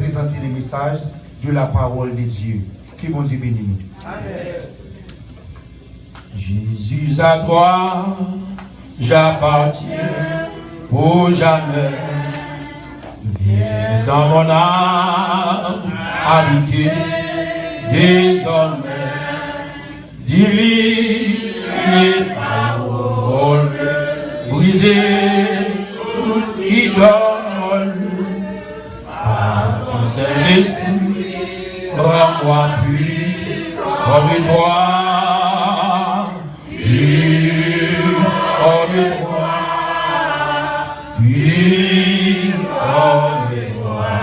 présenter les messages de la parole de Dieu. Que bon Dieu bénisse nous. Amen. Jésus, à toi, j'appartiens pour jamais. Viens dans mon âme, habiter désormais. Divine les paroles, briser toute idole. Par ton Saint-Esprit, rends-moi pur comme toi. Pur comme toi. Pur comme toi.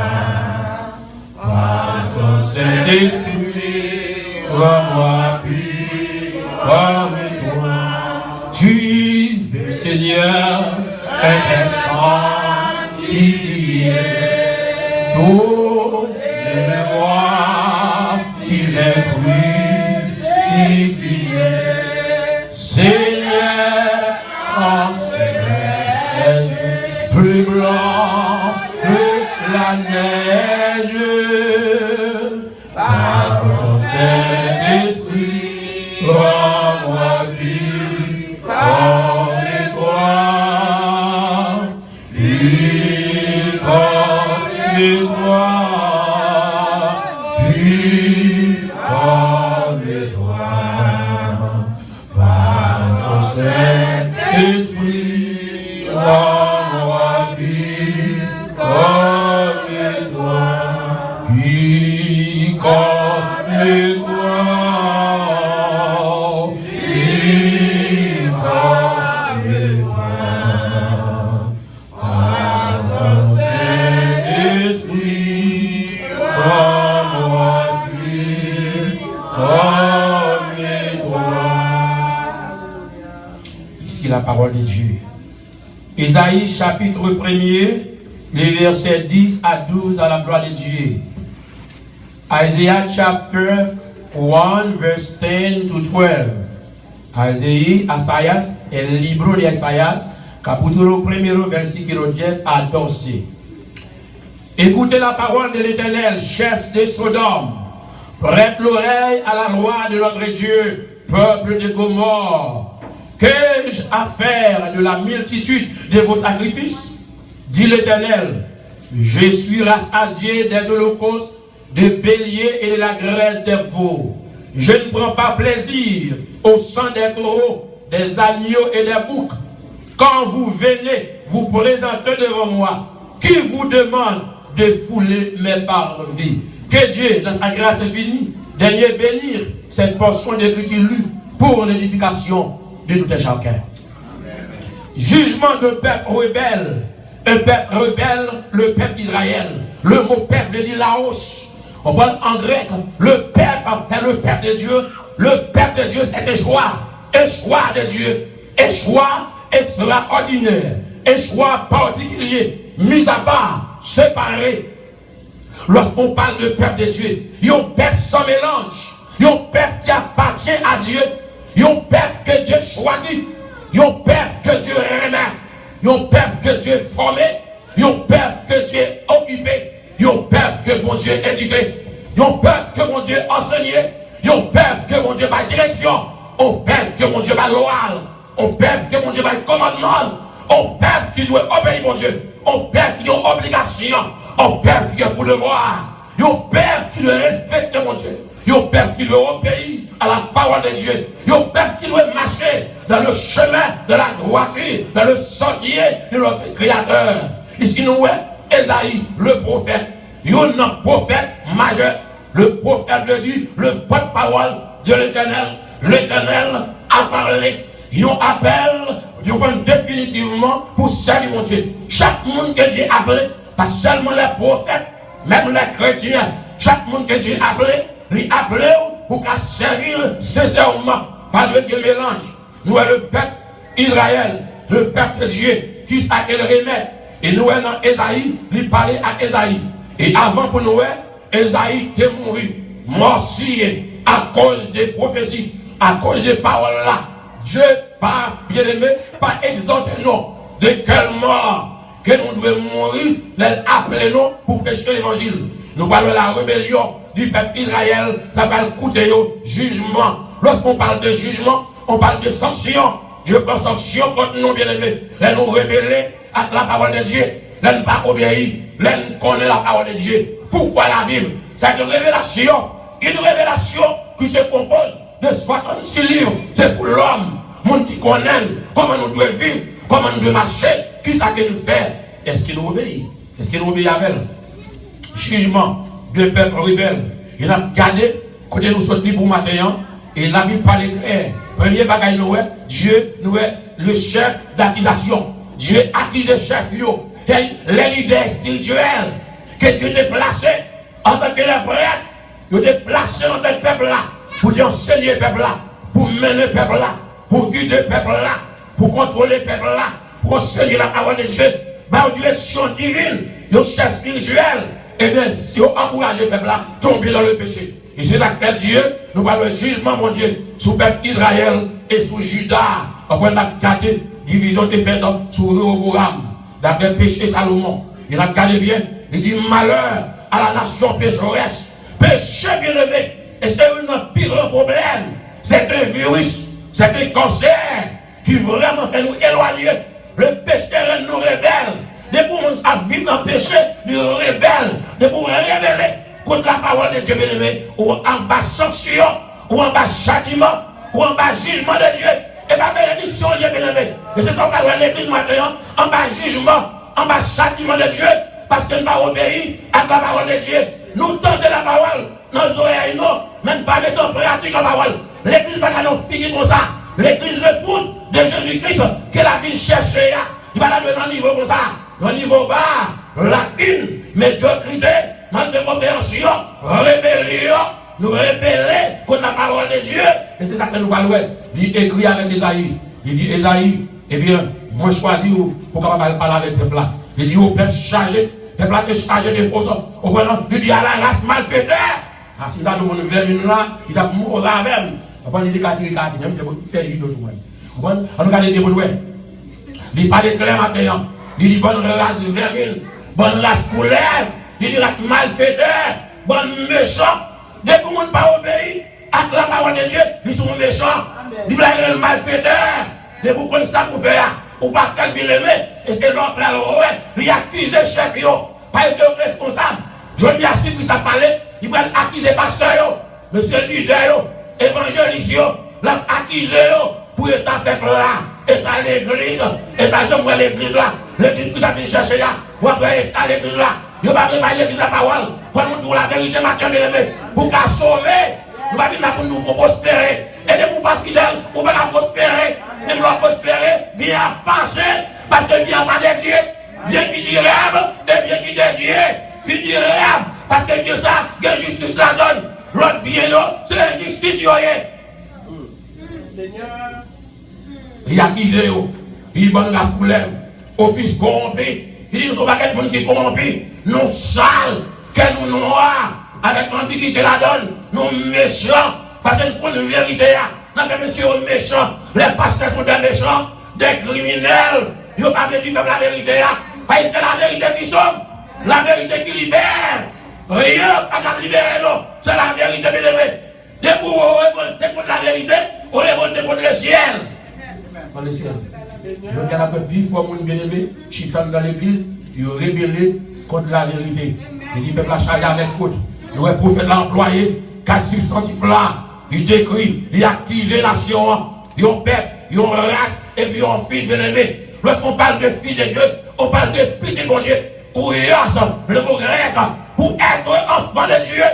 Par ton Saint-Esprit, rends-moi pur comme toi. Tu veux, Seigneur, être sanctifié. D'où le roi qui est crucifié. Seigneur, en neige, plus blanc que la neige. Par ton Saint-Esprit, rends-moi pur comme toi, pur comme toi, pur comme toi. Par ton Saint-Esprit, rends-moi pur comme toi, pur comme toi. La parole de Dieu. Isaïe chapitre 1er, les versets 10 à 12 à la gloire de Dieu. Isaiah chapter 1 verse 10 to 12. Isaías, el libro de Isaías, capítulo 1, versículo 10 à 12. Écoutez la parole de l'Éternel, chefs de Sodome. Prête l'oreille à la loi de notre Dieu, peuple de Gomorrhe. Qu'ai-je à faire de la multitude de vos sacrifices? Dit l'Éternel. Je suis rassasié des holocaustes, des béliers et de la graisse des veaux. Je ne prends pas plaisir au sang des taureaux, des agneaux et des boucs. Quand vous venez vous présenter devant moi, qui vous demande de fouler mes parvis? Que Dieu, dans sa grâce infinie, daigne bénir cette portion d'écriture lue pour l'édification de tout un chacun. Jugement de peuple rebelle. Un peuple rebelle, le peuple d'Israël. Le mot peuple veut dire Laos. On parle en grec, le peuple de Dieu. Le peuple de Dieu, c'est un choix de Dieu. Un choix extraordinaire. Un choix particulier. Mis à part, séparé. Lorsqu'on parle de peuple de Dieu, il y a un peuple sans mélange. Il y a un peuple qui appartient à Dieu. Il y a un peuple que Dieu choisit. Il y a un peuple que Dieu remet. Il y a un peuple que Dieu formé. Il y a un peuple que Dieu occupé. Il y a un peuple que mon Dieu éduqué. Il y a un peuple que mon Dieu enseigné. Il y a un peuple que mon Dieu va direction. Un peuple que mon Dieu va loyal. Un peuple que mon Dieu va commandement. Un peuple qui doit obéir mon Dieu. Un peuple qui a obligation. Un peuple qui a pour devoir. Il y a un peuple qui doit respecter mon Dieu. Il y a un peuple qui doit obéir à la parole de Dieu. Il y a un peuple qui doit marcher dans le chemin de la droiture, dans le sentier de notre Créateur. Ici nous voyons Esaïe, le prophète. Il y a un prophète majeur. Le prophète le dit, le porte-parole de l'Éternel. L'Éternel a parlé. Il y a un appel définitivement pour servir mon Dieu. Chaque monde que Dieu a appelé, pas seulement les prophètes, même les chrétiens, chaque monde que Dieu a appelé, lui appelé pour qu'à servir sincèrement, pas de mélange. Nous sommes le peuple Israël, le peuple de Dieu, qui s'appelle remet. Et nous sommes dans Esaïe, lui parler à Esaïe. Et avant pour nous, Esaïe est mort, mortier, à cause des prophéties, à cause des paroles là. Dieu, par bien-aimé, pas exalté nous de quelle mort que nous devons mourir, l'appeler nous pour prêcher l'évangile. nous parlons de la rébellion du peuple Israël, ça va coûter jugement. Lorsqu'on parle de jugement, on parle de sanction. Dieu prend sanction contre nous, bien-aimés. Là, nous rébeller à la parole de Dieu. Là, nous pas obéir. Là, nous connaissons la parole de Dieu. Pourquoi la Bible? C'est une révélation qui se compose de 66 livres. C'est pour l'homme, monde qui connaît comment nous devons vivre, comment nous devons marcher, qui ça que nous fait. Est-ce qu'il nous obéit? Est-ce qu'il nous obéit avec jugement de peuple rebelle? Il a gardé, côté nous sortir pour matin, et la Bible parle clair. Premier bagage, nous est, Dieu, nous est le chef d'accusation. Dieu accuse le chef, les leaders spirituels que Dieu a placés en tant que les prêtres, Dieu a placés dans ce peuple-là, pour enseigner le peuple-là, pour mener le peuple-là, pour guider le peuple-là, pour contrôler le peuple-là, pour enseigner la parole de Dieu, par direction divine, le chef spirituel. Et bien, si on encourage le peuple-là, tomber dans le péché. Et c'est là que Dieu, nous parlons de jugement, mon Dieu, sur le peuple Israël et sur Judas. Après, on a gardé division des faits sur Rehoboam, d'après péché Salomon. Il a gardé bien, il dit malheur à la nation pécheresse. Péché bien élevé. Et c'est un pire problème. C'est un virus, c'est un cancer qui vraiment fait nous éloigner. Le péché nous rebelle. Dès qu'on a vivre dans le péché, nous rebelle. Dès qu'on révéler contre la parole de Dieu bien aimé, ou en bas sanction, ou en bas châtiment, ou en bas jugement de Dieu. Et pas bénédiction, Dieu bien aimé. Et c'est ce qu'on parle de l'église maintenant, en bas jugement, en bas châtiment de Dieu, parce que nous n'avons pas obéi à la parole de Dieu. Nous tentons la parole, nos oreilles, non, même pas mettre en pratique la parole. L'église va nous finir comme ça. L'église l'épouse de Jésus-Christ, que la vie cherche, il va la donner un niveau comme ça, un niveau bas, lacune, médiocrité, manque de compréhension, rébellion. Nous rébeller contre la parole de Dieu. Et c'est ça que nous parlons. Il écrit avec Esaïe. Il dit, Esaïe, eh bien, moi je choisis pour qu'on parler avec le peuple là. Il dit, au peuple chargé, le peuple là est chargé de fausses. Il dit, à la race malfaiteur. Ah, si t'as demandé vers une là, il a mort là même. Après, il dit, même c'est fait judo tout le monde. On regarde les débouts. Il parle de clair matin. Il dit, bonne race vermine, bonne race couleur. Il dit, race malfaiteur, bonne méchant. Dès que vous ne pas obéir à la parole de Dieu, ils sont méchants. Ils sont le malfaiteur. Dès que vous connaissez ça pour faire, ou Pascal bien-aimé, et c'est l'homme là, il accuse le chef, parce que le responsable. Je lui assure que ça parlait, il va accuser pasteur, monsieur le leader, évangéliste, l'a accusé pour être à peuple là, être à l'église, être à jambe l'église là, l'église que ça vient chercher là, ou après être à l'église là. Il ne va pas préparer l'église la parole. Il faut nous dire la vérité, matin, bien aimé. Pour qu'à sauver, nous va venir pour nous prospérer. Et de vous parce qu'il on va prospérer. Et nous va prospérer, bien passer. Parce que bien pas de Dieu. Bien qui dit rêve, et bien qui dit Dieu. Qui dit rêve. Parce que Dieu ça, que justice la donne. L'autre bien, c'est la justice. Seigneur. Il accuse, il bonne la couleur. Office corrompu. Il dit, nous sommes pas quelqu'un qui est corrompu. Nous sales, que nous noirs, avec l'ambiguïté la donne, nous méchants, parce que nous prenons une vérité. Nous sommes messieurs méchants, les pasteurs sont des méchants, des criminels. Ils n'ont pas dit la vérité. Parce que c'est la vérité qui sauve, la vérité qui libère. Rien pas qu'à libérer, non. C'est la vérité, bien aimé. Dès que vous révoltez contre la vérité, vous révoltez contre le ciel. Dans le ciel. Je regarde un peu plus fort, mon bien-aimé, chican dans l'église, il a rébellé contre la vérité. Il dit, peuple a chargé avec faute. Le prophète l'a employé, 4 substantifs là, il décrit, il accuse la nation, il ont peuple, ils ont race, et puis ils ont fils bien-aimé. Lorsqu'on parle de fils de Dieu, on parle de petit bon Dieu. Pour le mot grec, pour être enfant de Dieu,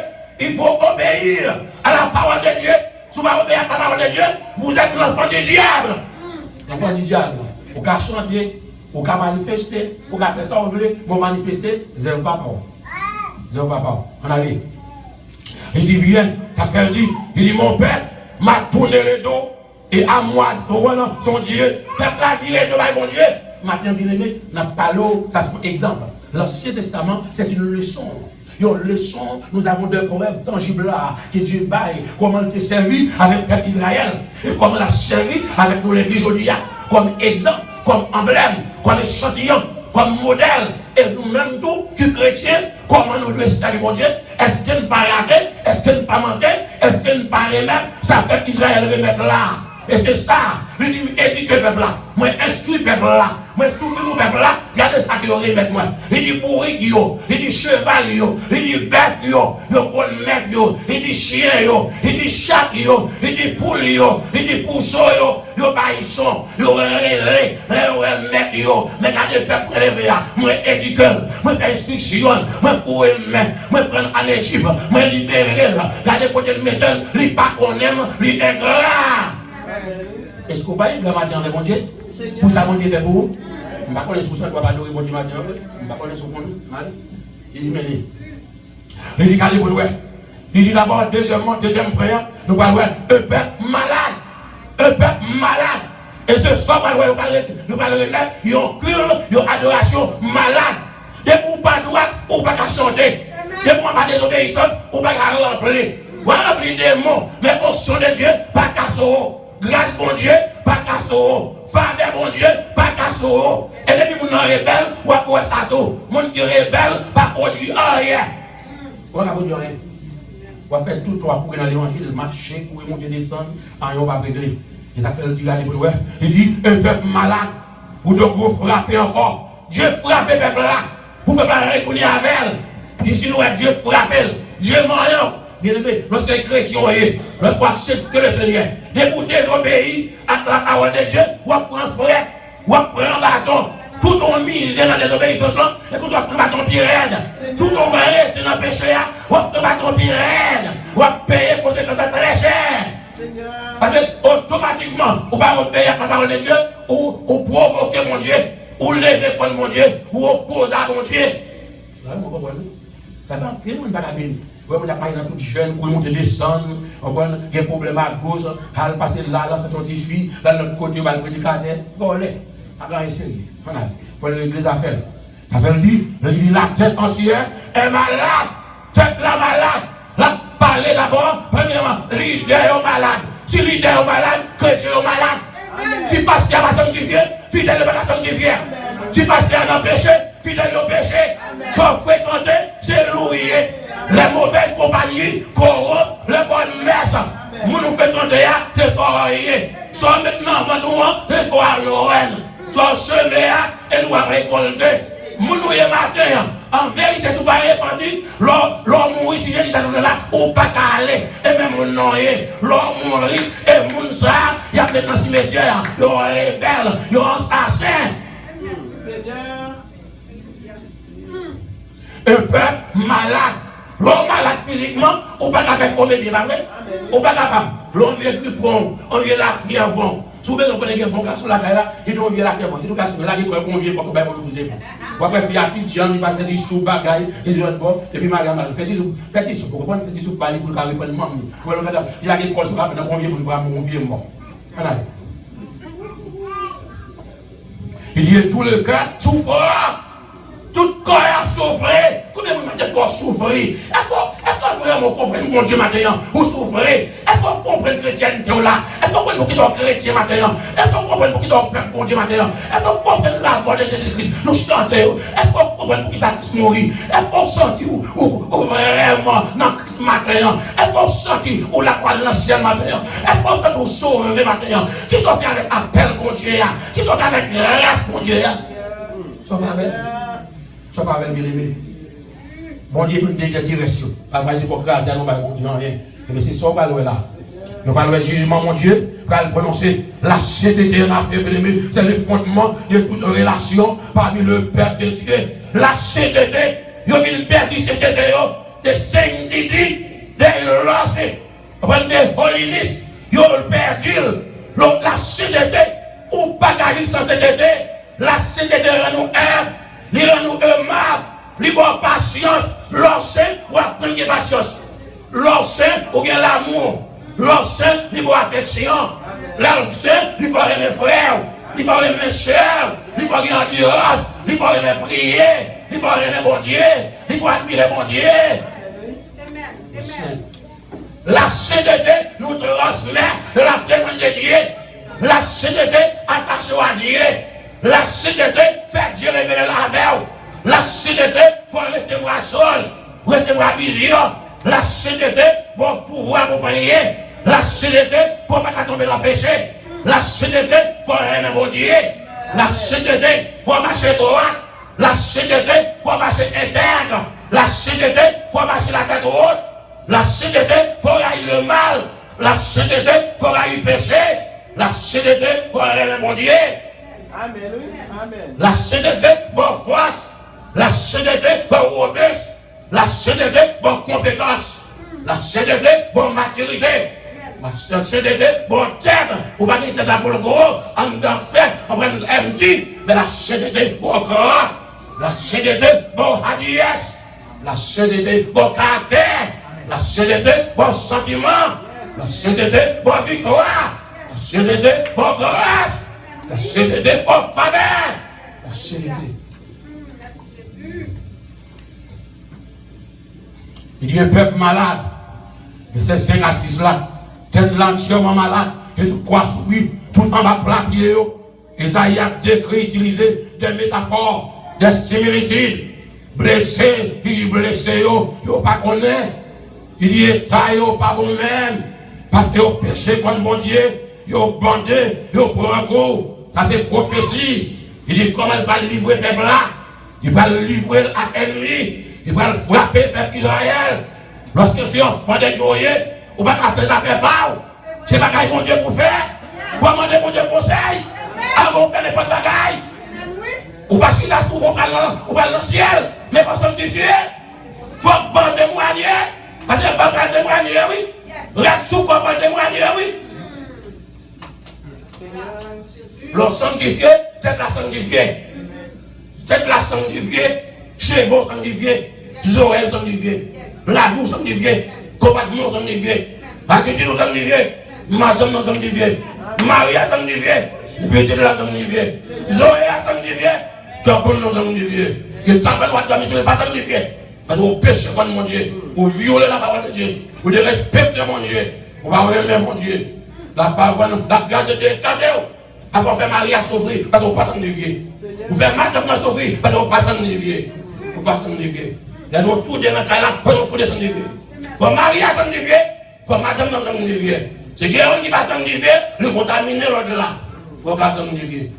il faut obéir à la parole de Dieu. Si vous obéissez à la parole de Dieu, vous êtes l'enfant du diable. L'enfant du diable. Vous pouvez chanter, vous pouvez manifester, vous pouvez faire ça, vous voulez, vous manifester, zéro papa. Zéro papa. On arrive. Il dit bien, ça fait dire, il dit mon père m'a tourné le dos et à moi, son Dieu, peuple a tiré de mon Dieu. Maintenant, bien aimé, n'a pas l'eau, ça c'est un exemple. L'Ancien Testament, c'est une leçon. Une leçon, nous avons deux preuves tangibles là, que Dieu baille, comment il t'a servi avec le peuple Israël, et comment il a servi avec nous l'église aujourd'hui, comme exemple, comme emblème, comme échantillon, comme modèle. Et nous-mêmes, tous, qui chrétiens, comment nous devons servir mon Dieu? Est-ce qu'il ne pas rater? Est-ce qu'il ne pas manquer? Est-ce qu'il ne pas remettre? Ça fait Israël remettre là. Et c'est ça, il dit, éduquez le peuple là, moi instruis le peuple là, moi souffle le peuple là, regardez ça qui aurait avec moi. Il dit bourrique yo, il dit cheval yo, il dit bœuf yo, il dit yo, il dit chien yo, il dit chat yo, il dit poule yo, il dit pousseau yo, yo baïsson, yo relais, remettre yo, mais regardez le peuple relevé là, moi éduquer, moi faire instruction, moi fouer main, moi prendre en Égypte, moi libérer là, regardez côté le métal, lui pas qu'on aime, lui ingrat. Est-ce que vous parlez de la matin avec mon Dieu? Pour ça, mon Dieu fait pour vous? Je ne sais pas si vous ne adorer mon Dieu matin. Je ne sais pas si vous il dit, mais il dit, qu'allez vous nous. Il dit d'abord, deuxième prière, nous parlons un peuple malade. Un peuple malade. Et ce soir, nous parlons de il y a un culte, il y a une adoration malade. Dès que vous ne pas droit, vous ne pouvez pas chanter. Dès que vous n'avez pas désobéissance, vous ne pouvez pas remplir. Vous remplir des mots, mais au son de Dieu, pas casseau. Grâce bon Dieu, pas casseau. Faveur bon Dieu, pas casseau. Et les gens qui sont rebelles, ou à quoi ça tout. Les gens qui sont rebelles, pas produit rien. On va produire rien. On va faire tout pour courir dans l'évangile, marcher, courir, monter, descendre, et on va régler. Et ça fait le diable pour nous. Il dit, un peuple malade, vous devez frapper encore. Dieu frappe le peuple là. Vous ne pouvez pas répondre avec elle. Ici, nous, Dieu frappe. Dieu moyen. Bien-aimé, lorsque les chrétiens ne croient que le Seigneur, dès que vous désobéissez à la parole de Dieu, vous prenez frère, vous prenez un bâton, tout le monde mise dans la désobéissance, et vous prenez un bâton pire raide. Tout le monde est dans le péché, vous prenez un bâton pire raide, vous payez pour conséquences très chères. Parce que automatiquement, vous ne pouvez pas payer la parole de Dieu, ou provoquer mon Dieu, ou lever contre mon Dieu, ou opposer à mon Dieu. Vous comprenez? Ça va, il y a une bagarre. Vous avez par exemple tout jeune, vous monter descendre, vous avez des problèmes à gauche, vous passer là, c'est ton petit fille, là, de l'autre côté, vous allez prédicateur. Bon, allez, après, sérieux. Il faut régler les affaires. Ça veut dire, la tête entière est malade. Tête la malade. La parler d'abord, premièrement, l'idée est malade. Si l'idée est malade, chrétien est malade. Si pasteur va sanctifier, fidèle va sanctifier. Si pasteur a un péché, fidèle au péché. Si on fréquente, c'est louer. Les mauvaises compagnies corrompent les bonnes messes. Nous nous fréquentons, c'est soirée. Soit maintenant, c'est soirée. Soit semer et nous avons récolté. Nous nous matin, en vérité, si vous ne parlez pas, l'homme mourit si Jésus est là, ou pas qu'à aller. Et même nous noyer, l'homme mourit, et nous ça, il y a peut-être dans le cimetière, il y a un rebelle, il y a un assassin. Un peuple malade. L'homme malade physiquement, on ne peut pas faire comédie, pas vrai? On ne peut pas capable. L'homme vient plus bon, on vient la fière bon. Souvent, on connaît un bon garçon là, il on vient la fière bon. Il garçon là, il on vient pour que vous vous aimez. On va faire un petit Jean, il va faire des sous bagailles, il dit bon, et puis madame, faites des sous, pour comprendre, faites des sous, pour le carré, pour le mamie. Il y a des cols sur la peine, on vient pour nous vient mort. Il y a tout le cœur souffre. Tout corps a souffert. Combien de monde corps souffert? Est-ce que vraiment comprenez mon Dieu maintenant? Vous souffrez? Est-ce qu'on comprend la chrétienté là? Est-ce qu'on comprend qu'ils sont chrétiens maintenant? Est-ce qu'on comprend qu'ils sont mon Dieu maintenant? Est-ce qu'on comprend la voix de Jésus-Christ? Nous chantons. Est-ce qu'on comprend qu'ils sont mourir? Est-ce qu'on sent ou vraiment dans Christ maintenant? Est-ce qu'on sent ou la croix de l'ancien matin? Est-ce qu'on peut nous sauver maintenant? Qui sont faits avec appel mon Dieu? Qui sont faits avec grâce mon Dieu? Sauf avec bien-aimé. Bon Dieu, nous avons une direction. Avant d'hypocrisie, nous n'avons pas rien. Mais c'est ça qu'on va là. Nous parlons du jugement, mon Dieu, pour prononcer la sainteté, la bien-aimé. C'est le fondement de toute relation parmi le Père de Dieu. La sainteté, il y a une perte de sainteté, de sainteté, de losses, de holiness, il y a perdu. La sainteté, ou pas gagner sans sainteté, la sainteté rend nous humbles. Il rend nous aimables, il a patience, l'orcin, ou apprendre patience. L'orcin, ou bien l'amour. L'orcin, il a affection. L'orcin, il faut aimer frère, il faut aimer soeur, il faut aimer endurance, il faut aimer prier, il faut aimer mon Dieu, il faut admirer mon Dieu. La sainteté nous transmet la présence de Dieu. La sainteté attachée à Dieu. La sainteté fait Dieu révéler la veille. La sainteté, il faut rester moi seul, rester moi vigilant. La sainteté, bon pouvoir pour prier. La sainteté, il ne faut pas tomber dans le péché. La sainteté, il faut rien maudire. La sainteté, il faut marcher droit. La sainteté, il faut marcher intègre. La sainteté, il faut marcher la tête haute. La sainteté, il faut haïr le mal. La sainteté, il faut haïr le péché. La sainteté, il faut rien maudire. Amen. Amen. La sainteté, bonne force. La sainteté, bonne obéissance. La sainteté, bonne compétence. La sainteté, bonne maturité. La sainteté, bonne tête. Ou pas dire tête pour le gros, en enfer, en train de dire, mais la sainteté, bon corps. La sainteté, bon hardiesse. La sainteté, bon caractère. La sainteté, bon sentiment. La sainteté, bon victoire. La sainteté, bon grâce. La sainteté, bon faveur. La sainteté. Il y a un peuple malade. Et ces 5 à 6 là, tête entièrement malade, et tout quoi souffrir, tout en bas plaqué. Isaïe a décrit, utilisé des métaphores, des similitudes. Blessé, il blessé, il pas connaît. Il y est taillé, pas bon même. Parce que au péché contre mon Dieu, il bandé, il prend un coup. Ça c'est prophétie. Il dit comment il va livrer le peuple là. Il va le livrer à l'ennemi. Il va le frapper le peuple Israël. Lorsque c'est un enfant de Dieu, on va faire des affaires par. C'est pas qu'il mon Dieu pour faire. Il faut demander mon Dieu conseil. Avant de faire les bonnes bagailles. Ou pas qu'il a tout, on va dans le ciel. Mais pas sanctifier. Il faut que témoigner. Parce que pas témoigner, oui. Là-dessous, qu'on va témoigner, oui. L'on sanctifié, c'est la sanctifié. C'est la sanctifié. Chevaux sanctifiés. Oreilles sanctifiées. La boue sanctifiée. Combattement sanctifié. Attitude sanctifiée. Madame nous sanctifiée. Maria sanctifiée. Beauté de la sanctifiée. Zoé sanctifiée. Japon nous sanctifiée. Et tant que notre mission n'est pas sanctifiée. Parce qu'on péche contre mon Dieu. On viole la parole de Dieu. On ne respecte mon Dieu. On va aimer mon Dieu. La parole, la grâce de Dieu est cadeau. Avant faire Maria souffrir, parce qu'on ne pas sanctifier. Vous faites madame souffrir, parce qu'on ne pas sanctifier. On ne pas sanctifier. Là, nous tous des cas là, on tous des sanctifier. Pour Maria sanctifier, pour madame sanctifier. C'est quelqu'un qui va sanctifier, le contaminer l'au-delà. Pour pas sanctifier.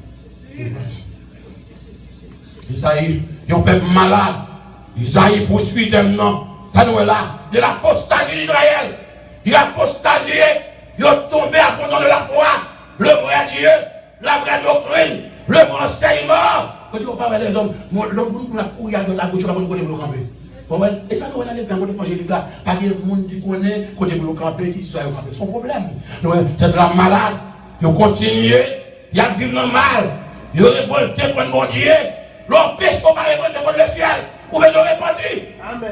Isaïe, il y a un peuple malade. Isaïe poursuit maintenant. Ça nous est là, de l'apostasie d'Israël. Il a apostasié, il a tombé à fond de la foi. Le vrai Dieu, la vraie doctrine, le vrai enseignement. Quand on parle des hommes, l'homme qui a couru à la bouche, on va nous camper. Et ça, nous allons dans le évangélique là, pas de monde qui connaît, côté vous camper, qui soit camper. C'est son problème. C'est de la malade, il continue, il a vivre dans le mal, il a révolté contre mon Dieu. L'homme pêche pour ne pas révolter contre le ciel. Ou bien de répartir.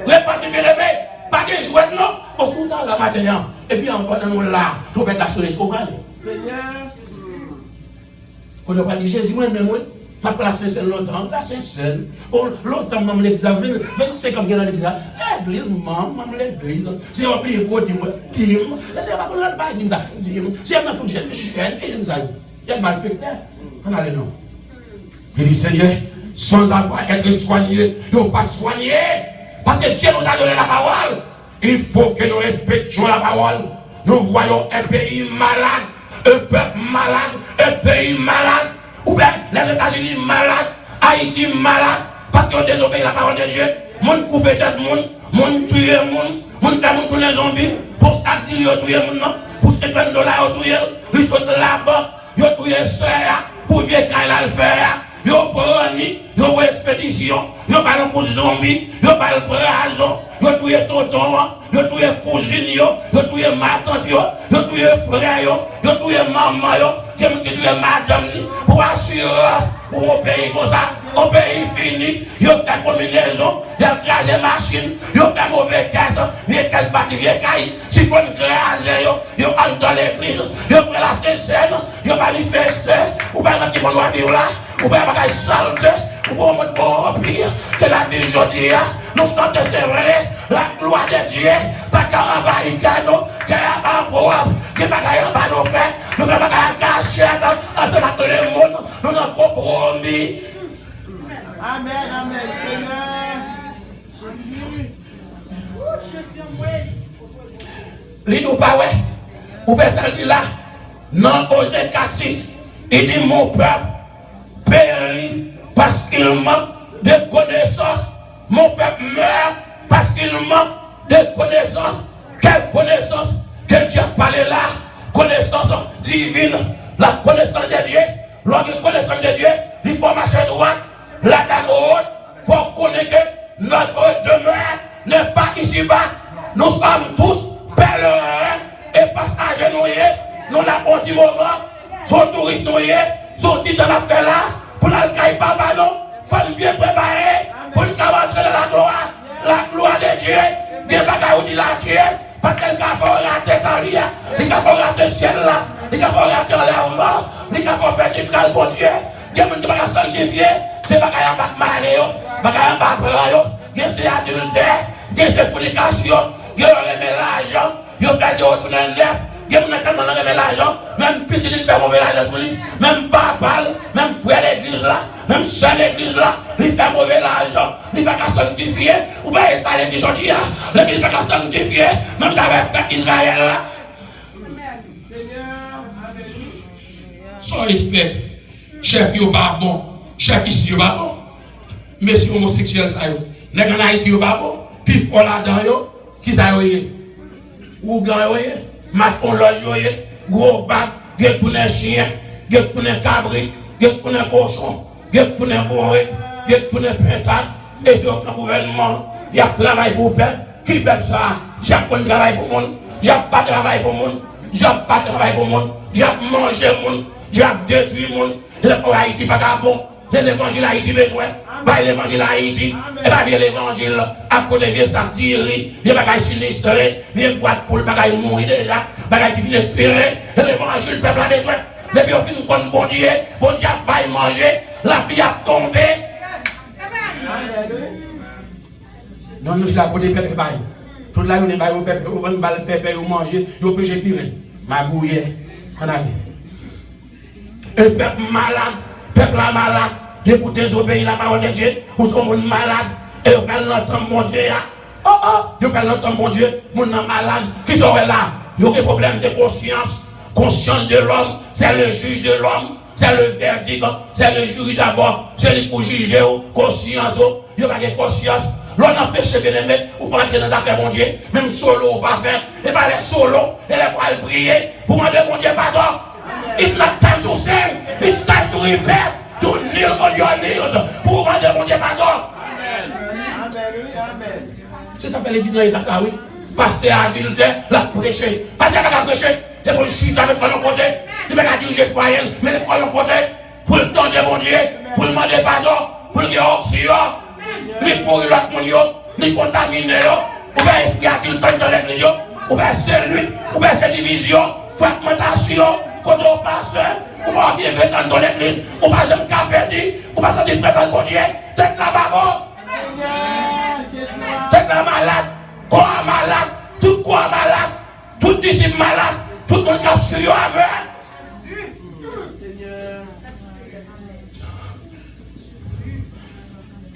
Répartir bien aimé. Pas de jouet non. On se compte là matin. Et puis on va dans nous là. Je vais mettre la soleil. Seigneur. Quand on va dire Jésus, moi-même, je vais placer celle longtemps. La Sainte-Seine. Longtemps, je vais l'examen. 25 ans dans l'église. L'église, maman, l'église. Si on plie le côté, dis-moi. Laissez pas qu'on ne pas dire ça. Dis-moi. Si on a tout jeune, je suis jeune. Dis-moi ça. Il y a mal fait. On a les noms. Il dit Seigneur, sans avoir été soigné, nous ne pas soigné. Parce que Dieu nous a donné la parole. Il faut que nous respections la parole. Nous voyons un pays malade, un peuple malade, un pays malade. Ou bien les États-Unis malades, Haïti malade. Parce qu'on désobéit la parole de Dieu. Mon coupe tête, mon tuer, mon tous les zombies. Pour ça, Dieu tuer mon pour $50 tuer, lui saute là-bas, il tuer ça, pour vieux Kaila le faire. Yo proni, yo expédition, yo parle pour zombies, yo parle pour raison, yo touye tonton, yo touye cousine yo touye ma tante yo touye frère yo touye maman yo touye madame pour assurance pour un pays comme ça, un pays fini, yo fait combinaison, yo crase des machines, yo fait mauvais caisse, vieux caisse bâti, vieux caille, si pour craser yo entre dans l'église, yo prend la scène, yo manifeste, ou pas dans qui mon doit vivre là. Ou bien pas saleté, ou bien on peut remplir que la vie aujourd'hui, nous chantons c'est vrai, la gloire de Dieu, pas qu'à envahir nous, qu'à apprendre, que pas qu'à nous faire, Nous ne faisons pas cacher entre le monde. Nous n'avons pas compromis. Amen, amen, Seigneur. Li nous pas ouais. Ou personne dit là. Non, Osée 4:6. Il dit mon peuple périt parce qu'il manque de connaissances. Mon peuple meurt parce qu'il manque de connaissances. Quelle connaissance que Dieu a parlé là? Connaissance divine. La connaissance de Dieu. Lorsque la connaissance de Dieu, il faut marcher droite. La tête haute. Il faut connaître que notre demeure n'est pas ici-bas. Nous sommes tous pèlerins et passagers noyés. Nous n'avons pas dit moment. Sont touristes noyés. Sont dit dans l'affaire là. Pour la caille papa non. Il faut bien préparer. Pour nous entrer dans la gloire. La gloire de Dieu. Des bagailles où dit la Dieu. Parce qu'elle a fait rater sa vie. Il a fait rater le ciel là. Il a fait rater l'air mort. Il a fait perdre le bras bon Dieu. Il a fait sanctifier. C'est bagaille en bas de marée. Bagaille en bas de bras. C'est adultère. C'est fornication. Il a remis l'argent. Il a fait retourner neuf. Il a remis l'argent. Même petit, il fait mauvais l'argent sur lui. Même papa, même frère l'église là. Même chien l'église là. Il fait mauvais l'argent. Il ne peut pas sanctifier. Ou bien il est l'église aujourd'hui. L'église ne peut pas sanctifier. Même avec Israël là. Soyez respect. Chef qui n'est pas bon. Chef qui n'est pas bon. Messieurs homosexuels, les gens en Haïti n'est pas bon. Puis il faut là-dedans, qui ça y ou grand mascon loge, gros bac, get tous les chiens, get tous les cabris, get tous les cochons, get tous les bourrés, get tous les pétards. Et sur le gouvernement, il y a travail pour le peuple. Qui fait ça? J'ai pas de travail pour le monde. J'ai pas de travail pour le monde. J'ai pas de travail pour le monde. J'ai mangé le monde. J'ai détruit le monde. Haïti pas bon. C'est l'évangile Haïti besoin. Pas l'évangile Haïti. Et pas l'évangile. À côté de ça, dire, il y a des bagages sinistrés. Il y a des boîtes pour le bagage mourir déjà. Bagage qui vient expirer. L'évangile, le peuple a besoin. Depuis au fin de compte, bon Dieu a pas manger. La pluie a tombé. Non, nous, je la côté peuple bail. Tout là, on est bail au peuple. On va le peuple, on manger. On peut j'ai pire. Ma bouillée. On a vu. Un peuple malade. Peuple malade, les pour désobéir la parole de Dieu, ou sont malades, et vous parlez l'entendre mon Dieu. Vous parlez l'entendre mon Dieu, mon malade, qui sont là, il y a des problèmes de conscience. Conscience de l'homme, c'est le juge de l'homme, c'est le verdict, c'est le jury d'abord, c'est lui pour juger, conscience, il n'y a pas de conscience. L'on empêche bien aimé, ou pas entrer dans l'affaire mon Dieu, même solo ou pas faire, et pas les solo, et les pas le prier, pour demander mon Dieu pardon. It's not time to sin, it's time to repent, to kneel on your knees, pour demander mon Dieu pardon. C'est ça fait les guinées là, oui. Pasteur adultère, la prêcher. Pasteur n'a pas prêché, c'est pour le chuter avec ton côté, il m'a dirigé foyer, mais le ton côté, pour le temps de mon Dieu, pour le demander pardon, pour le dire oxygène. Ni pour l'autre monde, ni contaminer, ou bien esprit adulte dans l'église, ou bien c'est lui, ou bien c'est division, fragmentation, quand on passe, ou bien bien fait dans l'église, ou bien j'aime qu'à perdre, ou bien ça dit présent pour Dieu, tête la babo, tête la malade, quoi malade, tout quoi malade, tout disciple malade, tout le monde qui a sur avec.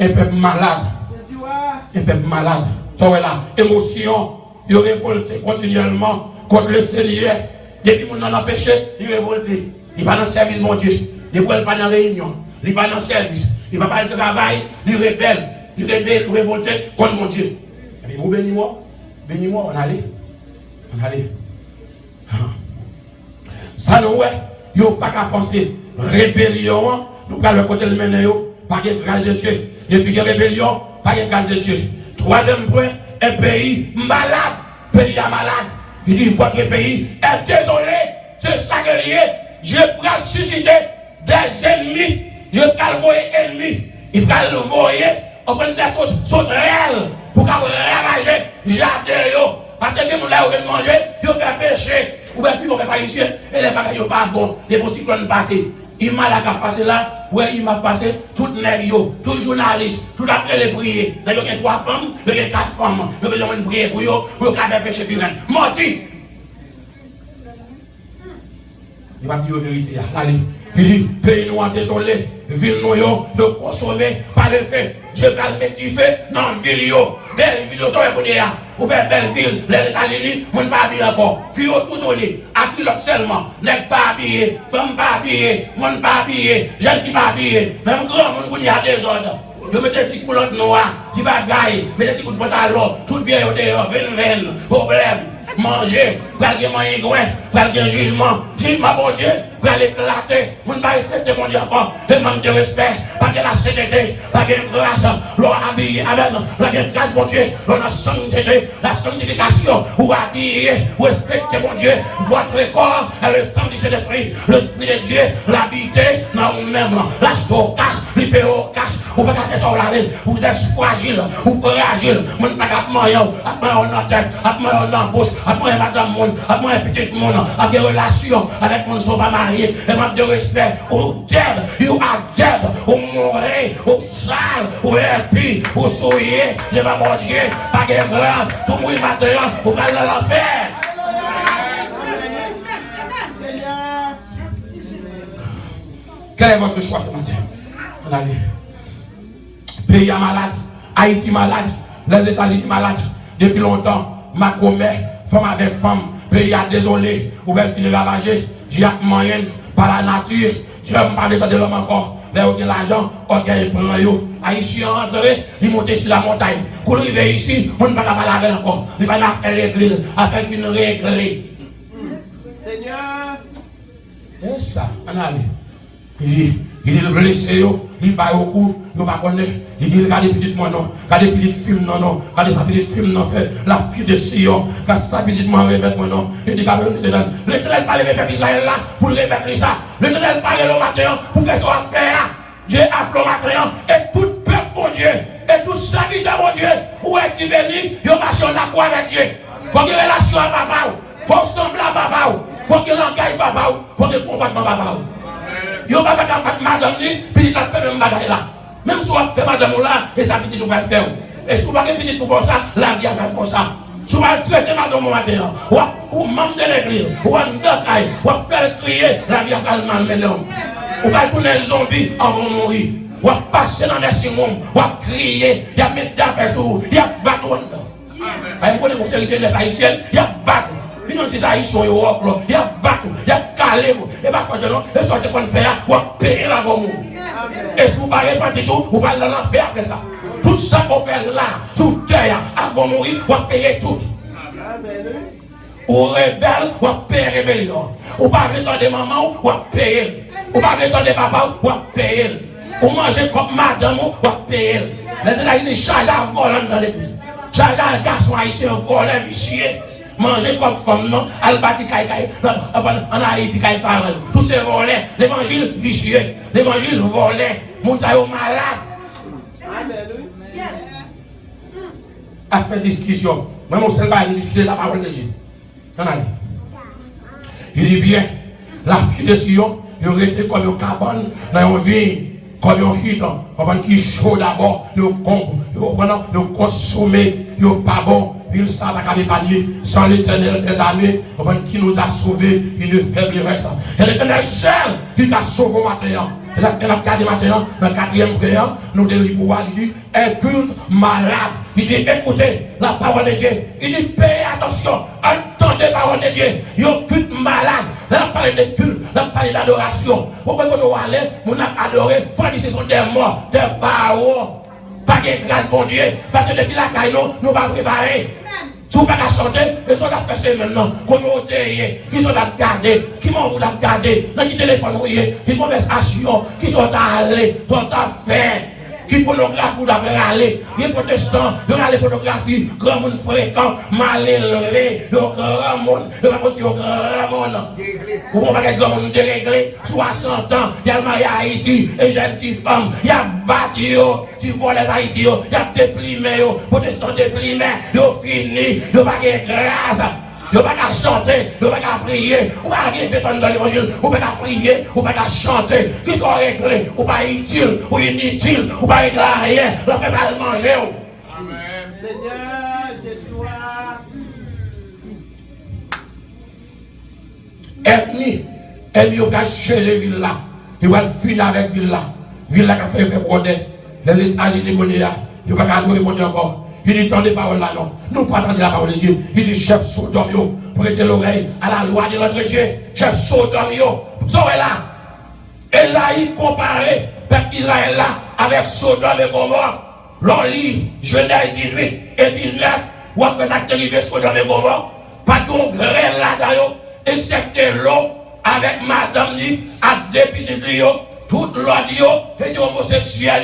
Un peuple malade. Un peuple malade. Ça va là. Émotion. Il révolte continuellement contre le Seigneur. Depuis qu'on en a péché, il révolte. Il va dans le service de mon Dieu. Il ne va pas dans la réunion. Il va dans le service. Il ne va pas le travail. Il rebelle. Il révolte contre mon Dieu. Mais vous bénis-moi. Bénis-moi. On allait. On allait. Ça nous est. Il n'y a pas qu'à penser. Rébellion. Nous allons le côté de mener. Pas de grâce de Dieu. Et puis de rébellion, pas de grâce de Dieu. Troisième point, un pays malade. Pays malade. Il dit, votre pays est désolé. C'est ça que lié. Dieu va susciter des ennemis. Dieu va envoyer ennemis. Il va l'envoyer. On prend des choses sauterelles pour ravager jardin. Parce que nous là, on manger, ils fait péché. Ou bien puis on fait pas ici. Et les bagages pas bon. Les beaux cyclones passés. Il m'a la passé là, ouais, il m'a passé tout les tout journaliste, tout après les prier. Là, il y a 3 femmes, il y a 4 femmes, il y a besoin de prier pour eux, pour faire péché pour eux. Menti! Il va dire la vérité. Allez. Il dit, pays nous désolé, ville nous yo consommé par le feu. Dieu va mettre du feu dans la ville yo. Belle ville, vous savez qu'on est là. Ou belle ville, les États-Unis, on ne pas habillé encore. Puis tout donné, à pilote seulement. N'est pas habillé, femme pas habillé, monde pas habillé, jeune qui pas habillé. Même grand monde qui a des ordres. Je mets des petits coulottes noirs, qui bagaille, mets des petits coups de pantalon, tout bien au dehors, veine, problème. Manger, pour aller manger, pour aller jugement, bon Dieu, pour aller éclater, pour ne pas respecter mon Dieu encore, et manque de respect, pas que la sainteté, pas que la grâce, l'on habillé avec la grâce, mon Dieu, l'on a sainteté, la sanctification, ou habiller, ou respecter mon Dieu, votre corps, et le temps du Saint-Esprit, l'Esprit de Dieu, l'habiter dans vous-même, la stockage, l'hyperocage, ou pas qu'à ça, vous êtes fragile, ou fragile, vous ne pas qu'à manger, à manger en tête, à manger en bouche, à moi madame monde, à moi petit monde, à des relations avec mon ne sont pas mariés, et manque de respect, ou dead, you are dead, ou mourir, ou sale, ou impie, ou souillé, ne va mon Dieu, pas de grâce, tout le monde maintenant, ou pas dans l'enfer. Quel est votre choix ce matin? On a dit, pays malade, Haïti malade, les États-Unis malades, depuis longtemps, ma commerce, femme avec femme, pays a désolé, ou bien finir ravagé, Dieu a moyen par la nature, Dieu n'a pas besoin de l'homme encore, mais il y a l'argent, ok, il prend yo, Haïtien entré, il monte sur la montagne, pour arriver ici, on ne peut pas parler encore, il va faire l'église, à faire finir régler. Seigneur, c'est ça, on a dit, il est blessé, il va au cou, il va connaître. Il dit, regardez petit moi non, regardez petit film non, regardez ça petit film non fait, la fille de Sion, regardez ça petit moi répète moi non. Il dit, l'Éternel parle avec peuple Israël là, pour répéter ça. L'Éternel parle le matin, pour faire son affaire. Dieu appelle le matin, et tout peuple mon Dieu, et tout serviteur mon Dieu, où est qui béni, il marche en accord avec Dieu. Faut qu'il y ait relation à papa, faut sembler à papa, faut qu'il y ait l'encaille papa, faut qu'il y ait comportement papa. Il n'y a pas de madame, puis il a fait même bagaille là. Même si on fait madame là, et sa petite va faire. Et si on va faire petite pour faire ça, la vie va faire ça. Si on va traiter madame au matin, ou membre de l'église, ou un dacaille, ou faire crier, la vie va mal mener. On va tourner les zombies en vont mourir. On va passer dans les simons, on va crier, il y a mettre d'affaires sur, il y a battre. Vous connaissez mon sécurité des haïtiennes, il y a battre. Il y a des haïtiens, il y a battre, il y a calé, et parfois je non, et soit qu'on fait, on va payer la gomme. Et si vous ne parlez pas du tout, vous allez dans l'enfer après ça. Tout ça qu'on fait là, tout terre, avant de mourir, on va payer tout. Ou rebelle, on va payer rébellion. Ou pas attendre des mamans, on va payer. Ou pas attendre des papas, on va payer. Ou manger comme madame, on va payer. Les États-Unis chargent à voler dans l'église. Chargent à garçon haïtien voler vicieux. Manger comme femme, non, Albati Kaïkaï, en Haïti Kaï parle. Tous ces volets, l'évangile vicieux, l'évangile volé, mon taillot malade. A fait discussion. Moi, mon seul va discuter la parole de Dieu. Il dit bien, la fille de Sion, il aurait été comme une cabane dans une vigne, comme un hiton, qui est chaud d'abord, il consommé, il n'est pas bon. Il s'en va panier sans l'Éternel des armées qui nous a sauvés, il ne faiblesse. Et l'Éternel seul qui t'a sauvé maintenant. Et là, dans le quatrième prière, nous devons pouvoir dire un culte malade. Il dit écoutez la parole de Dieu. Il dit payez attention, entendez la parole de Dieu. Il y a un culte malade. Là, on parle de culte, là, on parle d'adoration. Pourquoi vous allez, vous adoré, il faut dire que ce sont des morts, des barreaux. Pas de grâce, bon Dieu, parce que depuis la caille, nous va préparer. Si vous ne pouvez pas chanter, ils sont là faire ça maintenant. Comment vous ils sont là garder, qui m'ont voulu garder, dans qui téléphone, qui conversation, qui sont allés, qui sont faire. Qui pornographe vous d'abord aller, les protestants, ils ont les pornographies, grand monde fréquent, mal élevé, grand monde, ils vont continuer au grand monde. Vous ne pouvez pas être grand monde déréglé, 60 ans, il y a le mariage à Haïti, et j'ai une petite femme, il y a battu, tu vois les Haïti, il y a déprimé, protestants déprimés, ils ont fini, ils n'ont pas de grâce. Vous ne pouvez pas chanter, vous ne pouvez pas prier, vous ne pouvez pas dans l'évangile, vous ne pouvez pas prier, vous ne pouvez pas chanter, qui sont réglés, vous ne pouvez pas utile, ou inutile, vous ne pouvez pas régler rien, vous ne pouvez pas manger. Amen. Seigneur, Jésus. Ethnie, Et il va chercher la ville là. Il va finir avec la ville là. La ville là qui a fait broder. Les États-Unis, il va pas répondre encore. Il dit, tendez parole là, non. Nous pas attendre la parole de Dieu. Il dit, chef Sodome, prêtez l'oreille à la loi de notre Dieu. Chef Sodome, vous serez là. Et là, il compare peuple Israël là avec Sodome et Gomorrhe. L'on lit Genèse 18 et 19. Ou après ça, qui arrive Sodome et Gomorrhe. Pas de grain là d'ailleurs, excepté l'eau avec madame li, à deux petites lios, toute l'audio, et des homosexuels,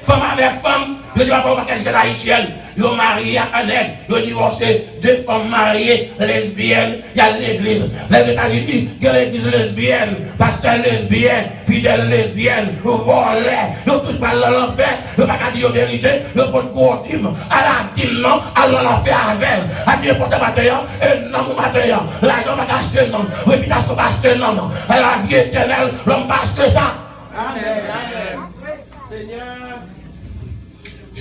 femme avec femme, je dis pas pour qu'elle soit haïtienne, ils sont mariés à un aide, ils divorcé deux femmes mariées lesbiennes, il y a l'église, les États-Unis, il y a l'église lesbienne, pasteur lesbienne, fidèle lesbienne, volés, ils ont tous parlé dans l'enfer, ils n'ont pas qu'à dire la vérité, ils ont pas de gros dîme, à la dîme non, à l'enfer avec, à dire pour ta matériel, et non mon matériel, l'argent va acheter non, réputation va acheter non, à la vie éternelle, l'homme va acheter ça. Amen. Seigneur.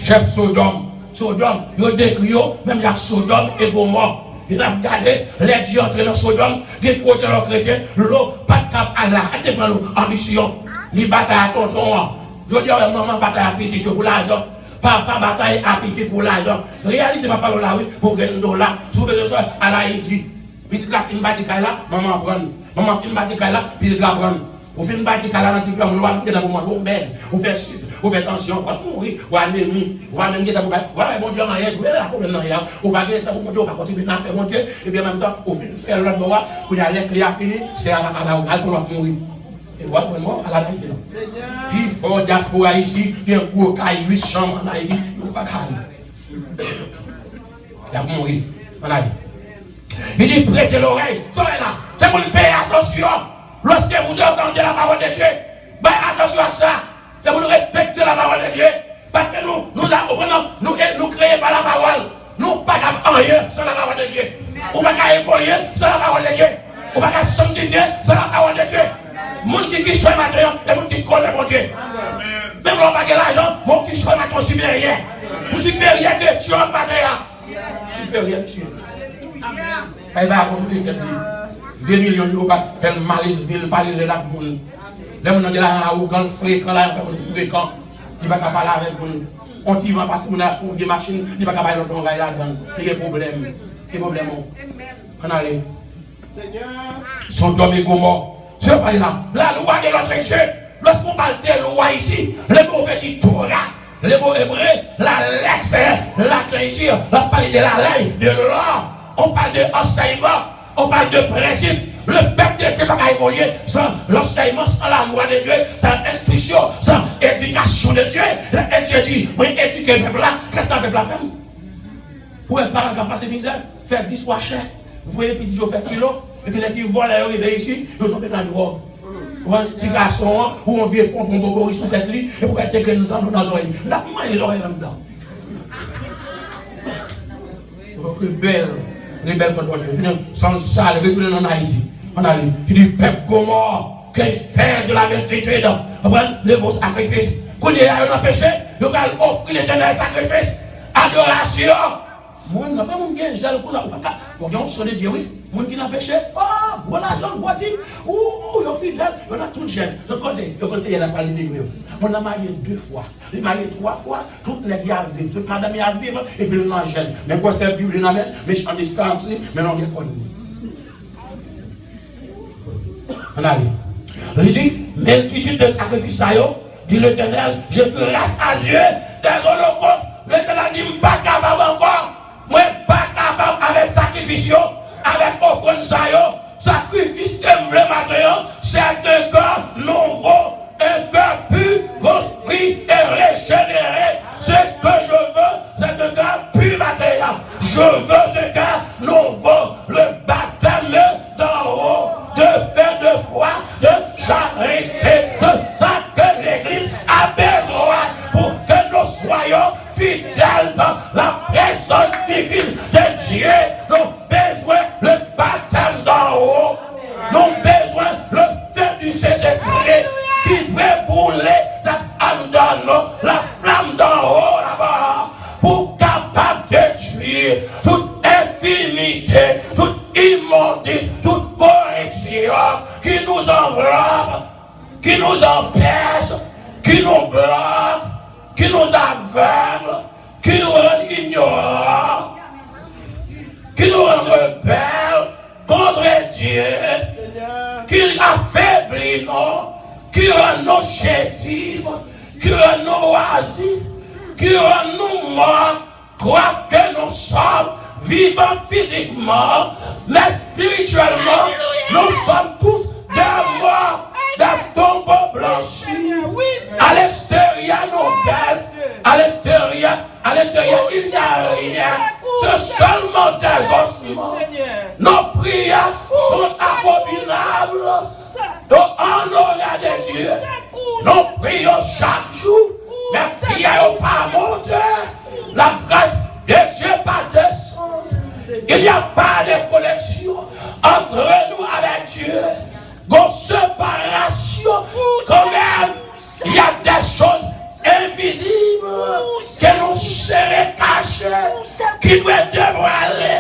Chef Sodome, il décrit, même la Sodome et Gomorrhe. Il a regardé les dieux entrés dans Sodome, des côtés de leurs chrétiens, l'eau, pas de cap à la, elle prend l'ambition. Les batailles à tonton. Je dis, maman, bataille à petit pour l'argent. Papa, bataille à petit pour l'argent. Réalité, papa, là, oui, pour $20. Si vous avez besoin à l'Haïti, puis tu as fait une bataille là, maman prend. Maman fait une bataille là, puis tu la prend. Vous faites une bataille là, dans le monde, vous faites suite. Vous faites attention, vous allez mourir, vous allez ennemi, vous allez même voilà, mon Dieu, vous avez la problème dans rien, vous allez mon Dieu, vous allez continuer à faire monter, et bien en même temps, vous faites l'autre bois, vous allez les fini, c'est à la cabane, pour l'autre mourir. Et voilà, moi, à la Haïti. Il faut diaspora ici, il y a un gros caille, 8 chambres en Haïti, il ne faut pas caille. Il a mourir en Haïti. Il dit, prêtez l'oreille, soyez là, c'est pour le payer attention, lorsque vous entendez la parole de Dieu, ben attention à ça. Et vous respectez la parole de Dieu. Parce que nous créons par la parole. Nous ne pouvons pas rien sans la parole de Dieu. Nous ne pouvons pas évoluer sans la parole de Dieu. Nous ne pouvons pas sanctifier sans la parole de Dieu. Les gens qui choisissent matériel et les gens qui connaissent mon Dieu. Même si on n'a pas l'argent, les gens qui choisissent matériel supérieur. Vous supérieur que tu as le matériel. Supérieur, monsieur. Il va continuer de 2 millions d'euros pour faire le mal de ville, parler de la monde. Les gens qui sont là, quand fréquent, là, on fréquent, ils ne peuvent pas parler avec nous. On t'y va parce qu'on a acheté une machine, ils ne peuvent pas parler avec nous là-dedans. Il y a des problèmes. Des problèmes. On allait. Son homme est Gomorrhe. Tu veux parler là? La loi de notre Dieu. Lorsqu'on parle de loi ici, les mots veulent dire Torah. Les mots hébreux, la lex, la ici, on parle de la loi, de l'or. On parle de enseignement. On parle de principe. Le peuple de Dieu ne peut pas évoluer sans l'enseignement, sans la loi de Dieu, sans l'instruction, sans l'éducation de Dieu. Et Dieu dit, oui, éduquer le peuple là, qu'est-ce que le peuple là fait? Vous pouvez pas passer misère, faire 10 fois cher. Vous voyez, puis Dieu fait kilo, et puis les qui volent, ils arrivent ici, ils tombent dans le droit. Ou un petit garçon, ou un vieux pompe, un bobo, ils sont tête li, et pour être que nous en dans l'oreille. Là, comment ils auraient là-dedans? Rebelle contre Dieu. Sans ça, le retourner en Haïti. On a dit, il dit, peuple Gomorrhe, qu'est fait de la vérité dans vos sacrifices. Quand il y a un péché, il va offrir l'éternel sacrifice. Adoration. Moi, je n'ai pas mon gars, j'ai le coup là. Il faut qu'on sonne Dieu, oui. Mon qui n'a péché. Oh, voilà, j'en vois dire. Ouh, ils ont fidèle. On a tout jeune. De côté, il n'a pas le livre. On a marié 2 fois. Il a marié 3 fois. Toute les gars vivent. Toute madame y a vivre. Et puis le nom jeune. Mais quoi, c'est Bible, mais je suis en distance, mais on est connu. On a dit. Il dit, multitude de sacrifices, dit l'Éternel, je suis rassasié des holocaustes. L'Éternel dit, je ne suis pas capable encore. Moi, je ne suis pas capable avec sacrifice, avec offrande, sacrifice que vous voulez maintenant, c'est un cœur nouveau, un cœur pur, construit et régénéré. Ce que je veux, c'est un cœur pur matériel. Je veux un cœur nouveau, le baptême d'en haut, de feu, de foi, de charité, de ça que l'Église a besoin pour que nous soyons fidèles dans la présence divine de Dieu. Nous avons besoin le baptême d'en haut. Nous avons besoin le feu du Saint-Esprit qui peut brûler dans nous, la flamme d'en haut là-bas, pour capable de tuer toute infimité, toute immondice, toute corruption qui nous rebelle contre Dieu, qu'il affaiblit nous, qu'il rend nous chétifs, qu'il rend nous oisifs, qu'il rend nous morts, croire que nous sommes vivants physiquement, mais spirituellement, nous sommes tous des morts, des tombeaux blanchis. À l'extérieur, nos belles, à l'intérieur, il n'y a rien. C'est seulement des ossements. Nos prières sont abominables. En l'honneur de Dieu, nous prions chaque jour, mais prières n'ont pas monté. La grâce de Dieu pas descend. Il n'y a pas de connexion entre nous avec Dieu. Une séparation, quand même, il y a des choses invisibles que nous serons cachées, qui doivent dévoiler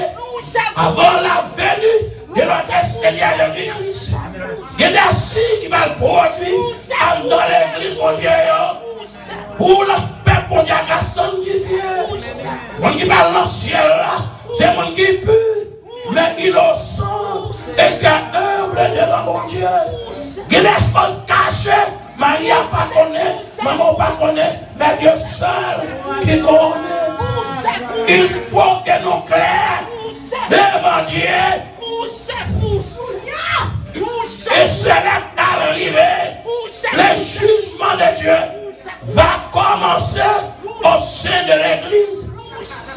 avant la venue de notre Seigneur Jésus-Christ. Il y a des signes qui vont produire dans l'église mondiale pour le peuple mondial sanctifié. On qui parle dans le ciel là, c'est mon qui pue, mais innocent et qui est humble devant mon Dieu. Il y a des choses cachées. Marie n'a pas connaît, maman pas connaît, mais Dieu seul qui connaît. Il faut que nous clairs devant Dieu. Et c'est là qu'arrivé, le jugement de Dieu va commencer au sein de l'église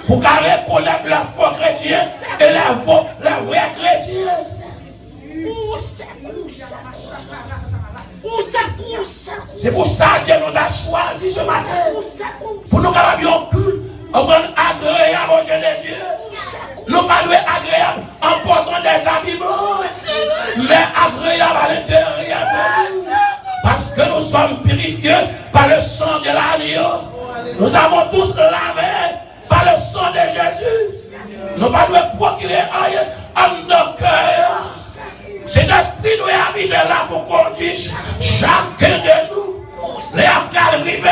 pour qu'elle reconnaisse la foi chrétienne et la vraie chrétienne. C'est pour ça que nous avons choisi ce matin. Pour nous capables un culte, on va agréable aux yeux de Dieu. Nous pas agréable en portant des habits blancs, mais agréable à l'intérieur de nous. Parce que nous sommes purifiés par le sang de l'agneau. Nous avons tous lavé par le sang de Jésus. Nous ne pouvons pas procurer en nos cœurs. Cet esprit doit habiter là pour conduire chacun de nous. Les après arriver,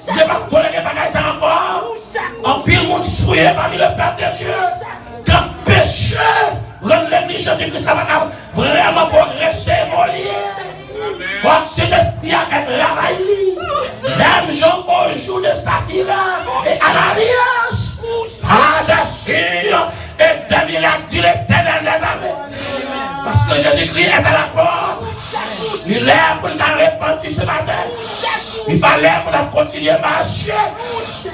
je ne vais pas tolérer ça encore. En pile, monde souillé parmi le Père de Dieu. Quand péché, rend l'église Jésus-Christ vraiment progresser, évoluer. Faut que cet esprit a été travaillé. Même Jean au jour de Saphira et Ananias, à la signe et de miracles de l'éternel des armées. Parce que Jésus-Christ est à la porte. Il est pour nous répandre ce matin. Il fallait pour nous continuer à marcher.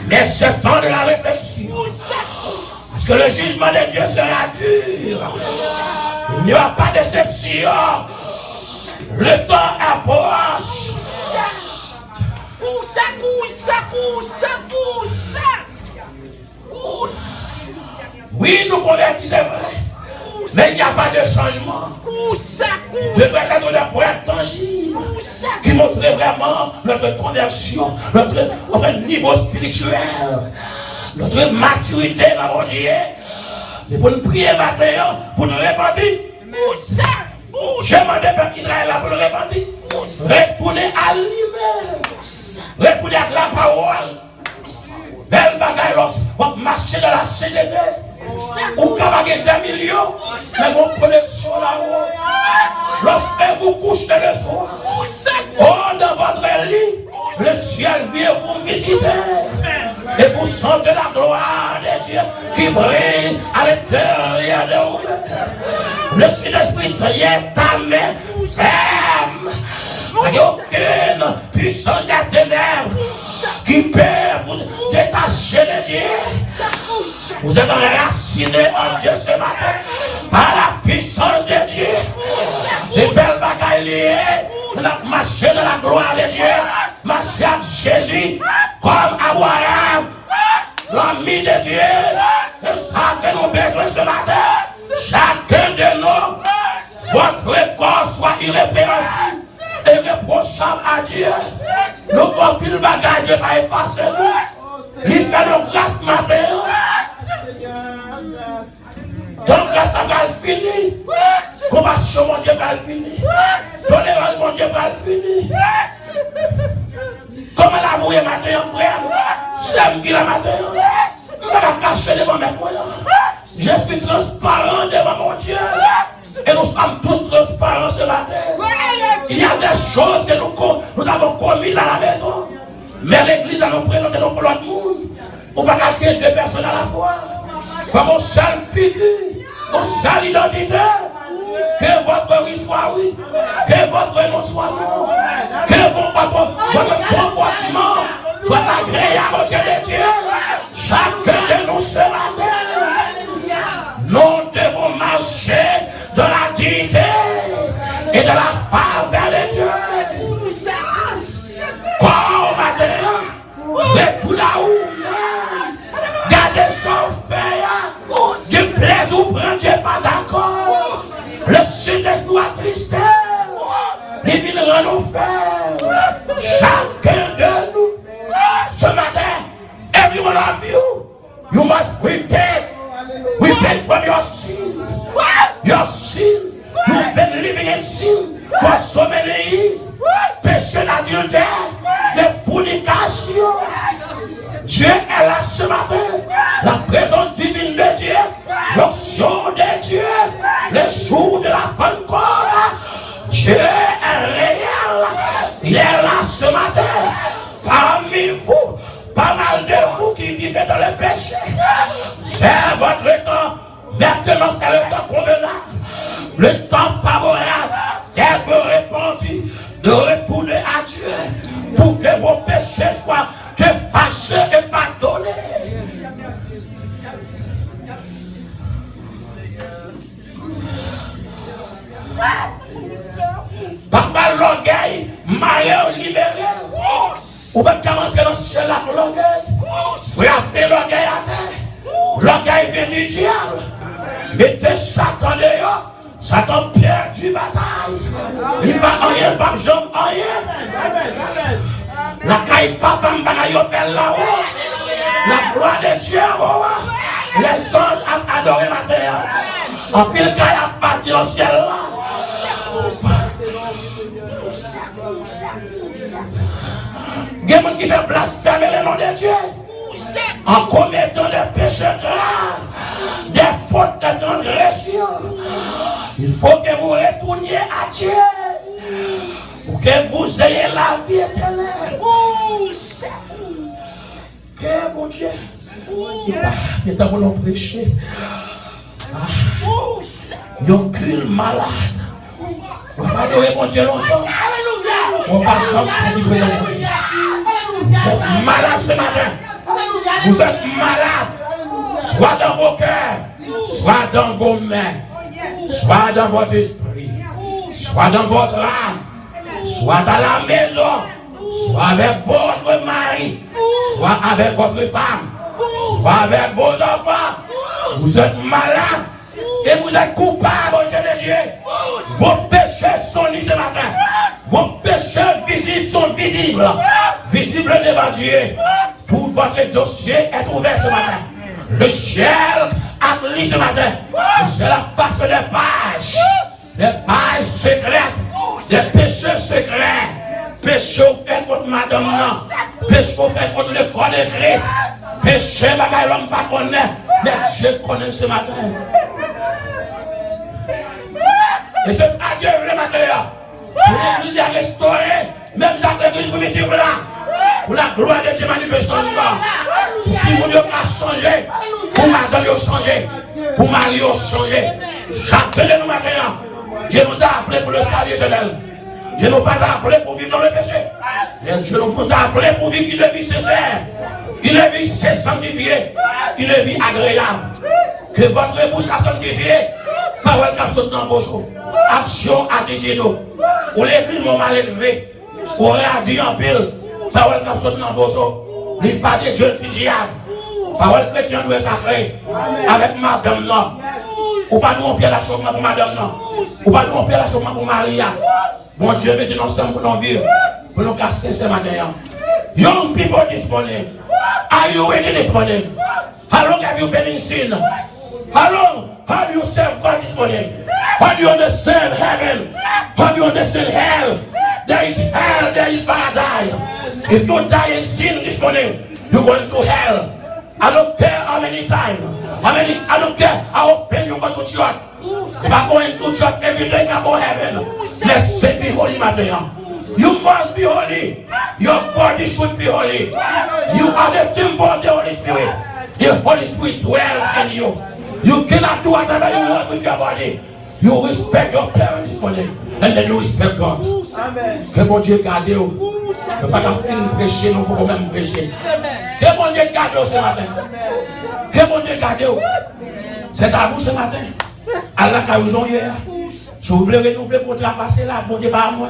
Mais c'est temps de la réflexion. Parce que le jugement de Dieu sera dur. Il n'y aura pas d'exception. Le temps approche. Oui, nous convertissons, c'est vrai. Mais il n'y a pas de changement. Le vrai cadre de preuve tangible qui montrait vraiment notre conversion, notre niveau spirituel, notre maturité dans mon Dieu. Et pour nous prier maintenant, pour nous repentir. Je demande au peuple Israël pour le repentir. Retourner à lui-même. Retourner à la parole. Belle bagaille, on marche dans la CDT. On cavague des millions, mais vos connexions là-haut. Lorsque vous couchez le soir, oh, dans votre lit, le ciel vient vous visiter. Et vous sentez la gloire de Dieu qui brille à l'intérieur de vous. Le Saint-Esprit tient ta main ferme. Il n'y a aucune puissance des ténèbres qui peut vous détacher de Dieu. Vous êtes enracinés en Dieu ce matin par la puissance de Dieu. C'est belle bagaille liée. Nous avons marché dans la gloire de Dieu. Marché avec Jésus comme Abraham, l'ami de Dieu. C'est ça que nous avons besoin ce matin. Chacun de nous, votre corps soit irrépréhensible et reprochable à Dieu. Nous pouvons plus le bagage, Dieu va effacer nous. Il fait nos grâces matin. Ton grâce va finir. Compassion, mon Dieu, va finir. Tolérance, mon Dieu, va finir. Comment l'avouer matin, frère? J'aime bien la matin. Je vais la cacher devant mes moyens. Je Je suis transparent devant mon Dieu. Et nous sommes tous transparents ce matin. Il y a des choses que nous avons commises à la maison. Mais l'église va nous présenter pour l'autre monde. On va garder deux personnes à la fois. Comme une seule figure, une seule identité. Que votre oui soit oui. Que votre non soit non. Que votre comportement soit agréable aux yeux de Dieu. Chacun de nous ce matin. Nous devons marcher dans la dignité et de la faveur de Dieu. Quoi au matin, les foulards, gardez son fait, du plaisir ou prendre, Dieu pas d'accord. Le Saint-Esprit attristé, il vient nous faire. Chacun de nous, ce matin, every one of you must repent. Repent from your sin. Your sin. You've been living in sin for so many years. Péché d'adultère, de fornication. Dieu est là ce matin. La présence divine de Dieu, l'onction de Dieu, les jours de la Pentecôte. Dieu est réel. Il est là ce matin. Parmi vous, pas mal de vous qui vivez dans le péché. C'est votre temps. Maintenant, c'est le temps convenable. Le temps favorable. Qu'elle peut répondre de retourner à Dieu pour que vos péchés soient effacés et pardonnés. Parfois, l'orgueil, marié libéré. On va rentrer dans le ciel avec l'orgueil. Frapper l'orgueil à terre. L'orgueil vient du diable. Mettez Satan dehors. Satan perd du bataille. Il va rien, pas jambe, rien. La caille papa m'bagaille belle là-haut. La gloire de Dieu. Les anges ont adoré ma terre. En pile caille a parti dans le ciel là. Il y a des gens qui font blasphémer le nom de Dieu en commettant des péchés graves, des fautes de transgression. Il faut que vous retourniez à Dieu pour que vous ayez la vie éternelle. Que mon Dieu, il est à vous prêcher. Il y a un cul malade. On va adorer mon Dieu longtemps. On va jamais se livrer. Vous êtes malade ce matin. Vous êtes malade. Soit dans vos cœurs, soit dans vos mains, soit dans votre esprit, soit dans votre âme, soit à la maison, soit avec votre mari, soit avec votre femme, soit avec vos enfants. Vous êtes malade et vous êtes coupable aux yeux de Dieu. Vos péchés sont nus ce matin. Vos péchés visibles sont visibles. Visibles devant Dieu. Tout votre dossier est ouvert ce matin. Le ciel a lu ce matin. Le ciel a passé des pages secrètes, des péchés secrets. Péché fait contre madame, péché fait contre le corps de Christ. Péché, bagaille l'homme pas connaît, mais je connais ce matin. Et c'est ça Dieu le matin. Pour l'église à restaurer, même l'église primitive là. Pour la gloire de Dieu manifestant là. Pour tout le monde a changé. Pour madame a changé. Pour Marie a changé. Chacun de nous maintenant. Dieu nous a appelés pour le salut éternel. Dieu nous a pas appelés pour vivre dans le péché. Dieu nous a appelés pour vivre une vie sincère. Une vie sanctifiée. Une vie agréable. Que votre bouche a sanctifié. Parole qui saute dans vos choses. Action, attitude. Pour l'église, mon mal élevé. Pour réagir en pile. Parole qui saute dans vos choses. Il pas de Dieu qui diable. Parole chrétienne doit sacrée. Avec madame non. Ou pas nous rompre la chose pour madame non. Ou pas nous rompre la chose pour Maria. Mon Dieu, mettez-nous ensemble pour nous vivre. Pour nous casser ce matin. Young people this morning. Are you ready this morning? How long have you been in sin? How long have you served God this morning? How do you understand heaven? How do you understand hell? There is hell, there is paradise. If you die in sin this morning, you're going to hell. I don't care how many anytime. I don't care how often you go to church. If I go into church every day, I go heaven. Let's say be holy, Matthew. You must be holy. Your body should be holy. You are the temple of the Holy Spirit. The Holy Spirit dwells in you. You cannot do whatever you want with your body. You respect your parents this morning, and then you respect God. Que bon Dieu garde vous. Ne pas finir prêcher, nous pouvons même prêcher. Que bon Dieu garde vous ce matin. Que bon Dieu garde vous. C'est à vous ce matin. Allah qui a eu hier. Si vous voulez renouveler pour trapasser là, bon Dieu pas à moi.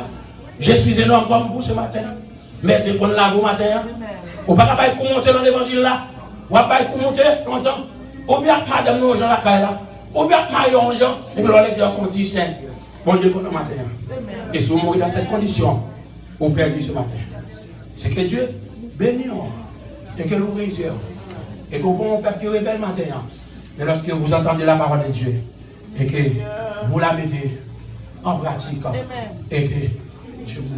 Je suis un homme comme vous ce matin. Mettez qu'on l'a vous matin. Vous ne pouvez pas monter dans l'évangile là. Vous ne pouvez pas monter longtemps. Ou bien madame nous gens la caille là. Ou bien marions gens. Et puis les gens sont 10 cents. Bon Dieu pour le matin. Et si vous mourrez dans cette condition, vous perdez ce matin. C'est que Dieu bénit et que vous réussissez. Et que vous pouvez faire qui rebelle matin. Mais lorsque vous entendez la parole de Dieu et que vous la mettez en pratique et que Dieu vous